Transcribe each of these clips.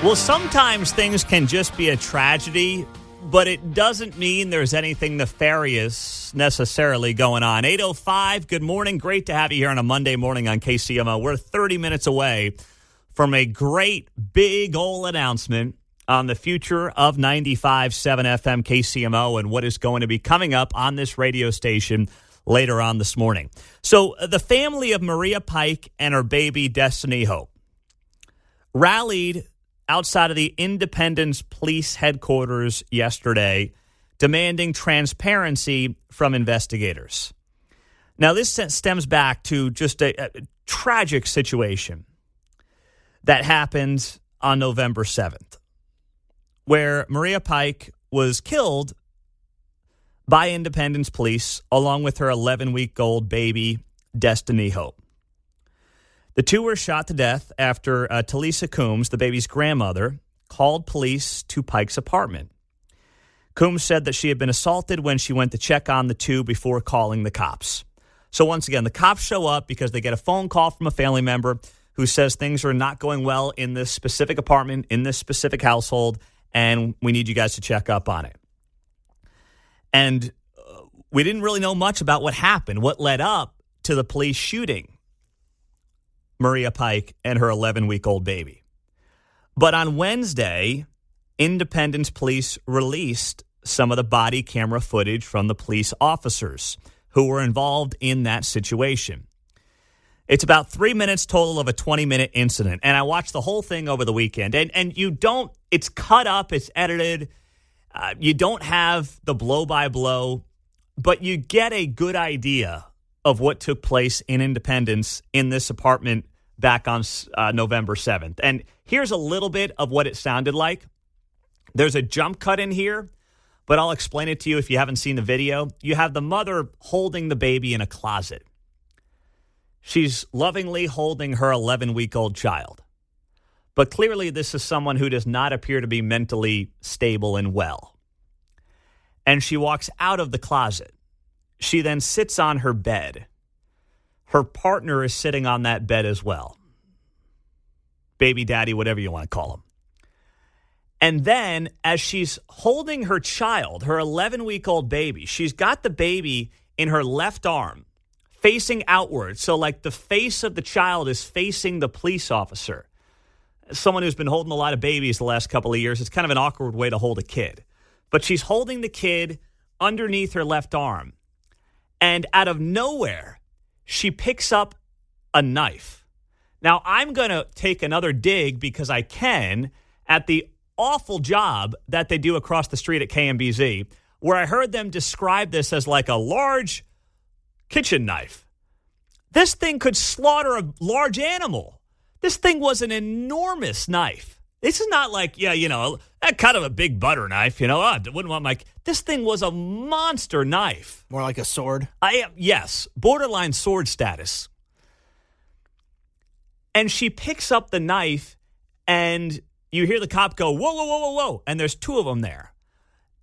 Well, sometimes things can just be a tragedy, but it doesn't mean there's anything nefarious necessarily going on. 8:05, good morning. Great to have you here on a Monday morning on KCMO. We're 30 minutes away from a great big old announcement on the future of 95.7 FM KCMO and what is going to be coming up on this radio station later on this morning. So the family of Maria Pike and her baby Destiny Hope rallied outside of the Independence Police Headquarters yesterday, demanding transparency from investigators. Now, this stems back to just a tragic situation that happened on November 7th, where Maria Pike was killed by Independence Police along with her 11-week-old baby, Destiny Hope. The two were shot to death after Talisa Coombs, the baby's grandmother, called police to Pike's apartment. Coombs said that she had been assaulted when she went to check on the two before calling the cops. So once again, the cops show up because they get a phone call from a family member who says things are not going well in this specific apartment, in this specific household, and we need you guys to check up on it. And we didn't really know much about what happened, what led up to the police shooting Maria Pike and her 11-week-old baby. But on Wednesday, Independence Police released some of the body camera footage from the police officers who were involved in that situation. It's about 3 minutes total of a 20-minute incident, and I watched the whole thing over the weekend. And you don't, it's cut up, it's edited, you don't have the blow-by-blow, but you get a good idea of what took place in Independence in this apartment back on November 7th. And here's a little bit of what it sounded like. There's a jump cut in here, but I'll explain it to you if you haven't seen the video. You have the mother holding the baby in a closet. She's lovingly holding her 11-week-old child. But clearly this is someone who does not appear to be mentally stable and well. And she walks out of the closet. She then sits on her bed. Her partner is sitting on that bed as well. Baby daddy, whatever you want to call him. And then as she's holding her child, her 11-week-old baby, she's got the baby in her left arm facing outward. So like the face of the child is facing the police officer. As someone who's been holding a lot of babies the last couple of years, it's kind of an awkward way to hold a kid. But she's holding the kid underneath her left arm. And out of nowhere, she picks up a knife. Now, I'm going to take another dig because I can at the awful job that they do across the street at KMBZ, where I heard them describe this as like a large kitchen knife. This thing could slaughter a large animal. This thing was an enormous knife. This is not like, that kind of a big butter knife, I wouldn't want my... This thing was a monster knife. More like a sword? Yes, borderline sword status. And she picks up the knife, and you hear the cop go, whoa, whoa, whoa, whoa, whoa. And there's two of them there.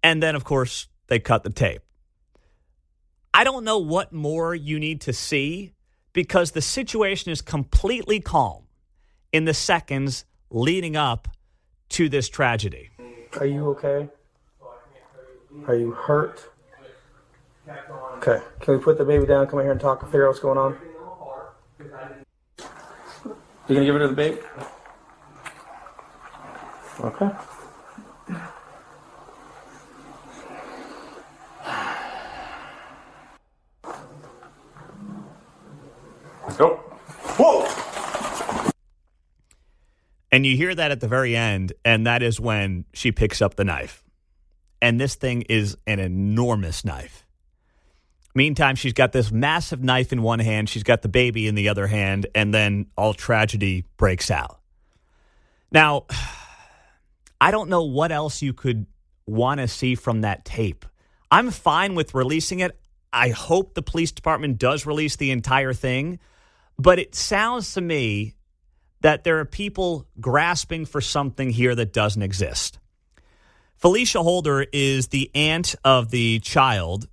And then, of course, they cut the tape. I don't know what more you need to see because the situation is completely calm in the seconds leading up to this tragedy. Are you okay? Are you hurt? Okay. Can we put the baby down, come in here and talk and figure out what's going on? You gonna give it to the baby? Okay. Go. Whoa! And you hear that at the very end, and that is when she picks up the knife. And this thing is an enormous knife. Meantime, she's got this massive knife in one hand. She's got the baby in the other hand, and then all tragedy breaks out. Now, I don't know what else you could want to see from that tape. I'm fine with releasing it. I hope the police department does release the entire thing. But it sounds to me that there are people grasping for something here that doesn't exist. Felicia Holder is the aunt of the child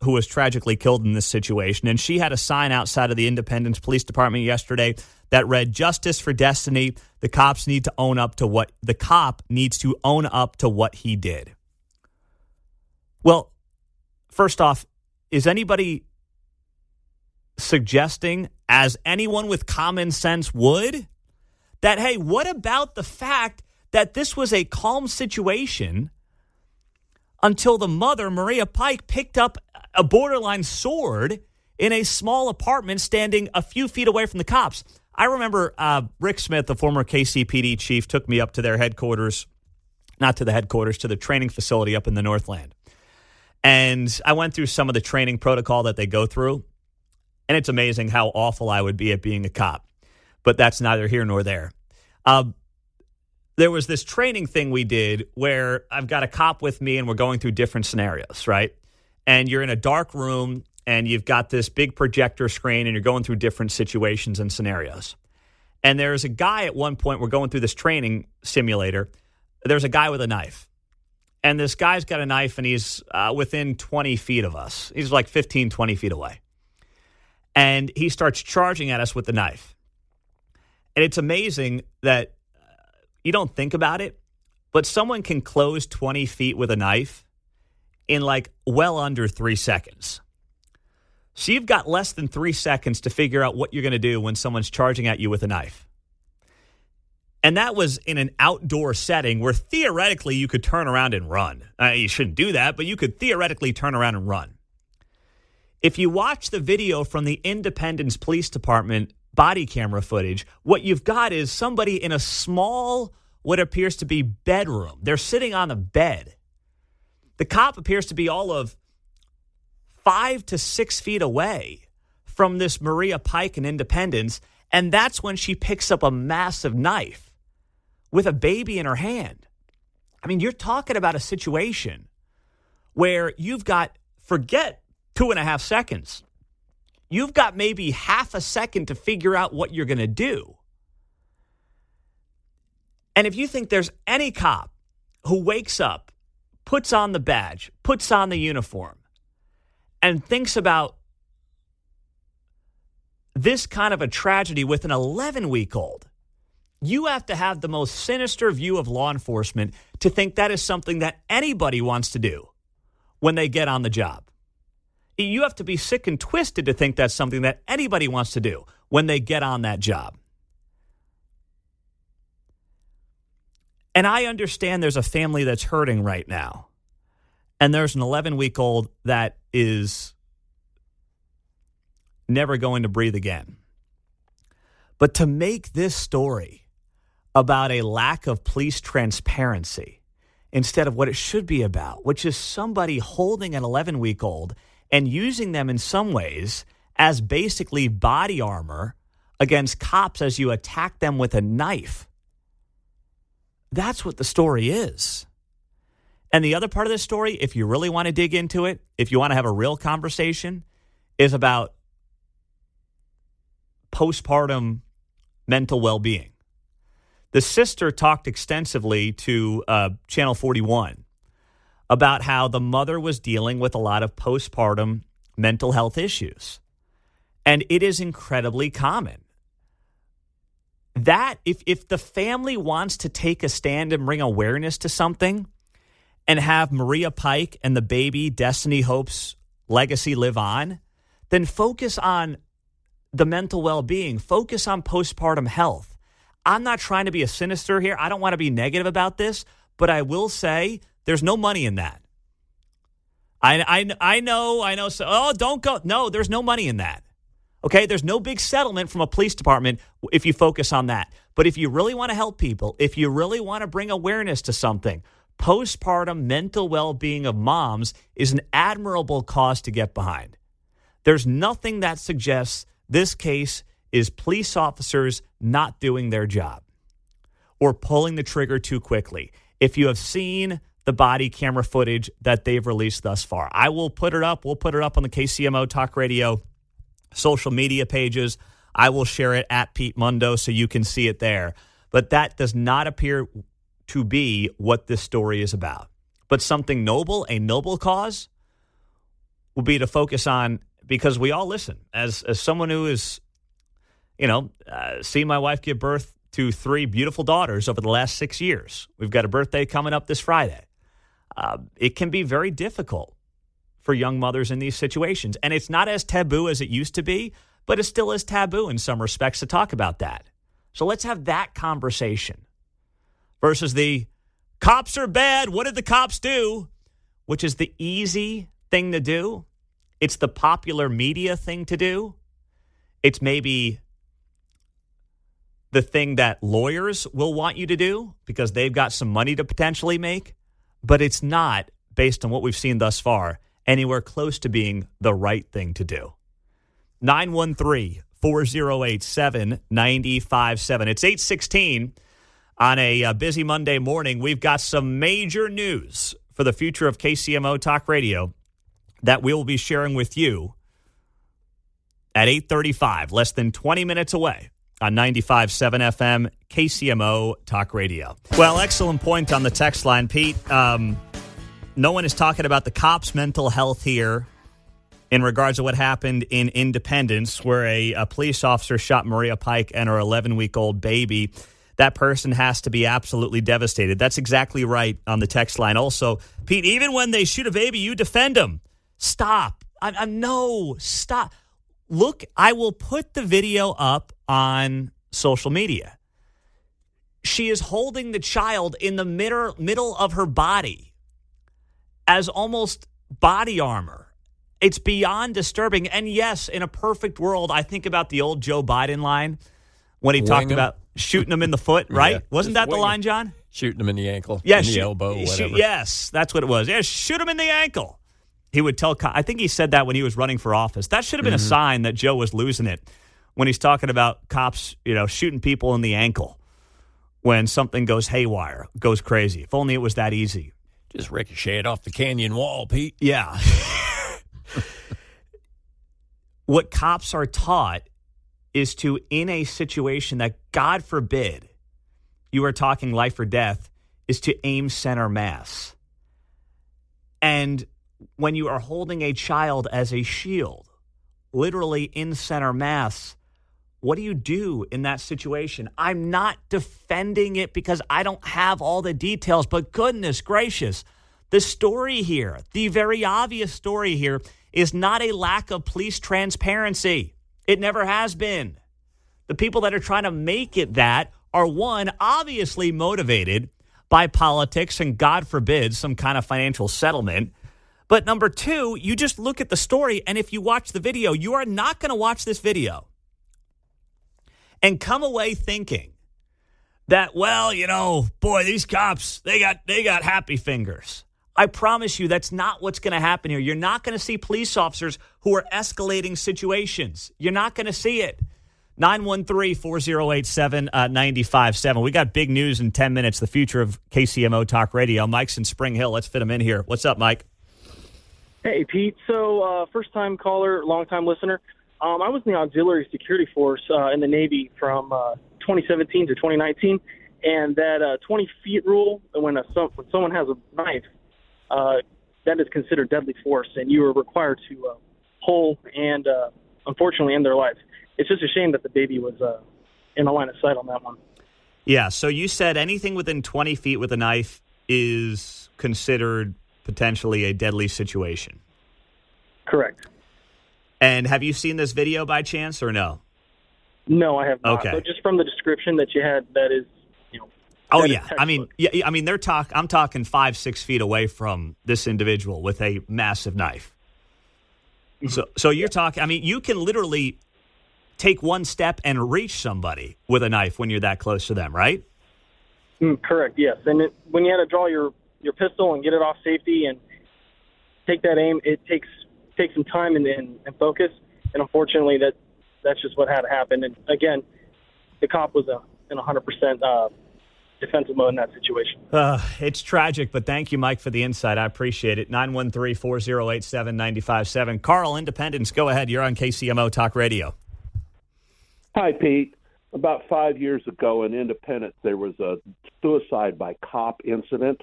who was tragically killed in this situation. And she had a sign outside of the Independence Police Department yesterday that read, "Justice for Destiny. The cops need to own up to what the cop needs to own up to what he did." Well, first off, is anybody suggesting, as anyone with common sense would, that, hey, what about the fact that this was a calm situation until the mother, Maria Pike, picked up a borderline sword in a small apartment standing a few feet away from the cops? I remember Rick Smith, the former KCPD chief, took me up to their headquarters, not to the headquarters, to the training facility up in the Northland. And I went through some of the training protocol that they go through. And it's amazing how awful I would be at being a cop. But that's neither here nor there. There was this training thing we did where I've got a cop with me and we're going through different scenarios, right? And you're in a dark room and you've got this big projector screen and you're going through different situations and scenarios. And there's a guy at one point, we're going through this training simulator. There's a guy with a knife. And this guy's got a knife and he's within 20 feet of us. He's like 15, 20 feet away. And he starts charging at us with the knife. And it's amazing that you don't think about it, but someone can close 20 feet with a knife in like well under 3 seconds. So you've got less than 3 seconds to figure out what you're going to do when someone's charging at you with a knife. And that was in an outdoor setting where theoretically you could turn around and run. You shouldn't do that, but you could theoretically turn around and run. If you watch the video from the Independence Police Department body camera footage, what you've got is somebody in a small, what appears to be bedroom. They're sitting on a bed. The cop appears to be all of 5 to 6 feet away from this Maria Pike in Independence, and that's when she picks up a massive knife with a baby in her hand. I mean, you're talking about a situation where you've got, forget 2.5 seconds. You've got maybe half a second to figure out what you're going to do. And if you think there's any cop who wakes up, puts on the badge, puts on the uniform, and thinks about this kind of a tragedy with an 11-week-old, you have to have the most sinister view of law enforcement to think that is something that anybody wants to do when they get on the job. You have to be sick and twisted to think that's something that anybody wants to do when they get on that job. And I understand there's a family that's hurting right now. And there's an 11-week-old that is never going to breathe again. But to make this story about a lack of police transparency instead of what it should be about, which is somebody holding an 11-week-old and using them in some ways as basically body armor against cops as you attack them with a knife. That's what the story is. And the other part of this story, if you really want to dig into it, if you want to have a real conversation, is about postpartum mental well-being. The sister talked extensively to Channel 41 about how the mother was dealing with a lot of postpartum mental health issues. And it is incredibly common. That, if the family wants to take a stand and bring awareness to something and have Maria Pike and the baby Destiny Hope's legacy live on, then focus on the mental well-being. Focus on postpartum health. I'm not trying to be a sinister here. I don't want to be negative about this, but I will say there's no money in that. I know. So, don't go. No, there's no money in that. Okay, there's no big settlement from a police department if you focus on that. But if you really want to help people, if you really want to bring awareness to something, postpartum mental well-being of moms is an admirable cause to get behind. There's nothing that suggests this case is police officers not doing their job or pulling the trigger too quickly. If you have seen the body camera footage that they've released thus far, I will put it up. We'll put it up on the KCMO Talk Radio social media pages. I will share it at Pete Mundo so you can see it there. But that does not appear to be what this story is about. But something noble, a noble cause, will be to focus on, because we all listen. As someone who is, seen my wife give birth to 3 beautiful daughters over the last 6 years. We've got a birthday coming up this Friday. It can be very difficult for young mothers in these situations. And it's not as taboo as it used to be, but it still is taboo in some respects to talk about that. So let's have that conversation versus the cops are bad. What did the cops do? Which is the easy thing to do. It's the popular media thing to do. It's maybe the thing that lawyers will want you to do because they've got some money to potentially make. But it's not, based on what we've seen thus far, anywhere close to being the right thing to do. 913-408-7957. It's 8:16 on a busy Monday morning. We've got some major news for the future of KCMO Talk Radio that we will be sharing with you at 8:35, less than 20 minutes away on 95.7 FM KCMO Talk Radio. Well, excellent point on the text line, Pete. No one is talking about the cops' mental health here in regards to what happened in Independence, where a police officer shot Maria Pike and her 11-week-old baby. That person has to be absolutely devastated. That's exactly right on the text line. Also, Pete, even when they shoot a baby, you defend them. Stop. No, stop. Look, I will put the video up on social media. She is holding the child in the middle of her body as almost body armor. It's beyond disturbing. And yes, in a perfect world, I think about the old Joe Biden line when he talked about shooting him in the foot, right? Yeah, wasn't that the line, John? Shooting him in the ankle, in the elbow, whatever. Yes, that's what it was. Yeah, shoot him in the ankle. He would tell, I think he said that when he was running for office. That should have been a sign that Joe was losing it when he's talking about cops, shooting people in the ankle when something goes haywire, goes crazy. If only it was that easy. Just ricocheted off the canyon wall, Pete. Yeah. What cops are taught is to, in a situation that, God forbid, you are talking life or death, is to aim center mass. And when you are holding a child as a shield, literally in center mass, what do you do in that situation? I'm not defending it because I don't have all the details, but goodness gracious, the story here, the very obvious story here, is not a lack of police transparency. It never has been. The people that are trying to make it that are, one, obviously motivated by politics and, God forbid, some kind of financial settlement. But number two, you just look at the story, and if you watch the video, you are not going to watch this video and come away thinking that, well, boy, these cops, they got happy fingers. I promise you that's not what's going to happen here. You're not going to see police officers who are escalating situations. You're not going to see it. 913-408-7957. We got big news in 10 minutes, the future of KCMO Talk Radio. Mike's in Spring Hill. Let's fit him in here. What's up, Mike? Hey, Pete. So first-time caller, long-time listener. I was in the Auxiliary Security Force in the Navy from 2017 to 2019, and that 20-feet rule, when someone has a knife, that is considered deadly force, and you are required to pull and, unfortunately, end their life. It's just a shame that the baby was in the line of sight on that one. Yeah, so you said anything within 20 feet with a knife is considered potentially a deadly situation. Correct. And have you seen this video by chance or no? No, I have not. Okay. So just from the description that you had, that is, Oh yeah. I'm talking 5-6 feet away from this individual with a massive knife. Mm-hmm. So you're talking. You can literally take one step and reach somebody with a knife when you're that close to them, right? Correct. Yes. And when you had to draw your pistol and get it off safety and take that aim, it takes some time and focus. And unfortunately, that's just what had to happen. And again, the cop was in 100% defensive mode in that situation. It's tragic, but thank you, Mike, for the insight. I appreciate it. 913-408-7957. Carl, Independence, go ahead. You're on KCMO Talk Radio. Hi, Pete. About 5 years ago in Independence, there was a suicide by cop incident.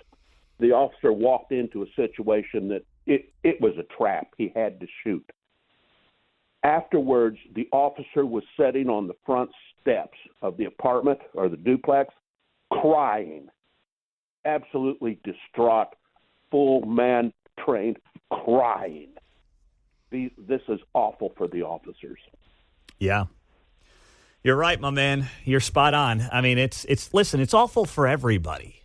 The officer walked into a situation that it was a trap. He had to shoot. Afterwards, the officer was sitting on the front steps of the apartment or the duplex, crying, absolutely distraught, full man trained, crying. This is awful for the officers. Yeah. You're right, my man. You're spot on. I mean, listen, it's awful for everybody.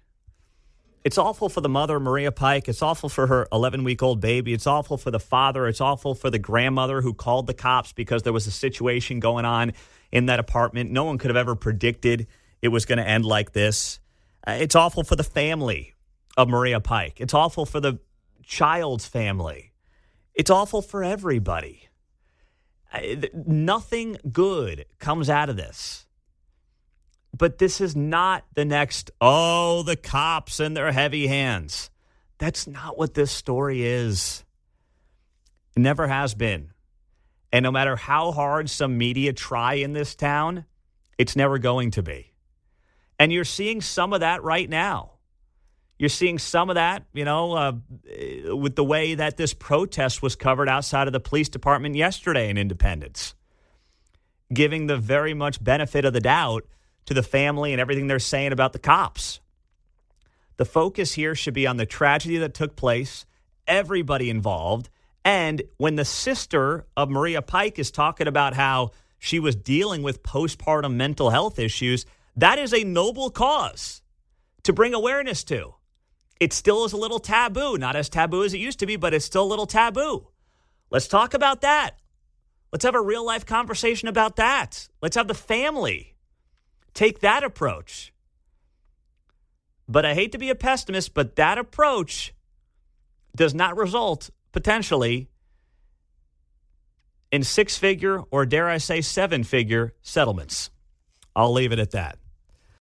It's awful for the mother, Maria Pike. It's awful for her 11-week-old baby. It's awful for the father. It's awful for the grandmother who called the cops because there was a situation going on in that apartment. No one could have ever predicted it was going to end like this. It's awful for the family of Maria Pike. It's awful for the child's family. It's awful for everybody. Nothing good comes out of this. But this is not the next, the cops and their heavy hands. That's not what this story is. It never has been. And no matter how hard some media try in this town, it's never going to be. And you're seeing some of that right now. You're seeing some of that, with the way that this protest was covered outside of the police department yesterday in Independence, giving the very much benefit of the doubt to the family and everything they're saying about the cops. The focus here should be on the tragedy that took place, everybody involved, and when the sister of Maria Pike is talking about how she was dealing with postpartum mental health issues, that is a noble cause to bring awareness to. It still is a little taboo, not as taboo as it used to be, but it's still a little taboo. Let's talk about that. Let's have a real life conversation about that. Let's have the family take that approach. But I hate to be a pessimist, but that approach does not result, potentially, in 6-figure or, dare I say, 7-figure settlements. I'll leave it at that.